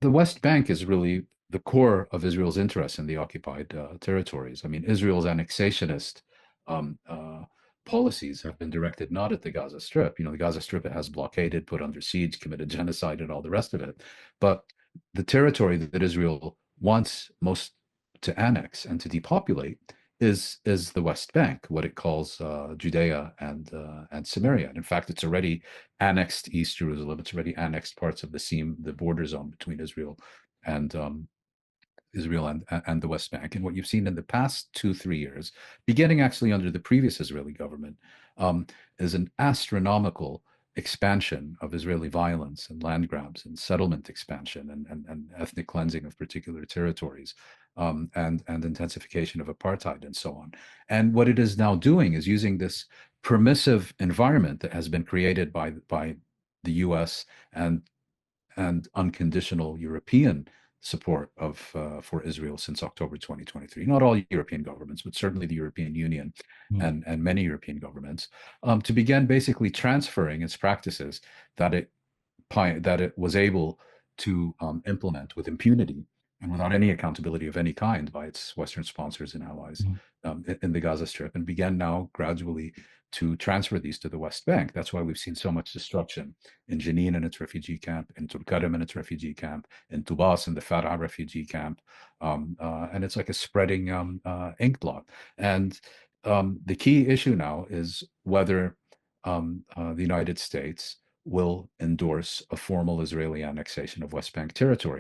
the West Bank is really the core of Israel's interest in the occupied territories. I mean, Israel's annexationist um, uh, policies have been directed not at the Gaza Strip. You know, the Gaza Strip it has blockaded, put under siege, committed genocide, and all the rest of it. But the territory that Israel wants most to annex and to depopulate is the West Bank, what it calls Judea and Samaria. And in fact, it's already annexed East Jerusalem. It's already annexed parts of the seam, the border zone between and Israel and the West Bank. And what you've seen in the past 2, 3 years, beginning actually under the previous Israeli government, um, is an astronomical expansion of Israeli violence and land grabs and settlement expansion and ethnic cleansing of particular territories, and intensification of apartheid and so on. And what it is now doing is using this permissive environment that has been created by the U.S. and unconditional European support of for Israel since October 2023. Not all European governments, but certainly the European Union Mm, and many European governments, to begin basically transferring its practices that it was able to implement with impunity and without any accountability of any kind by its Western sponsors and allies mm, in the Gaza Strip, and began now gradually to transfer these to the West Bank. That's why we've seen so much destruction in Jenin and its refugee camp, in Tulkarem and its refugee camp, in Tubas and the Farah refugee camp. And it's like a spreading ink blot. And the key issue now is whether the United States will endorse a formal Israeli annexation of West Bank territory.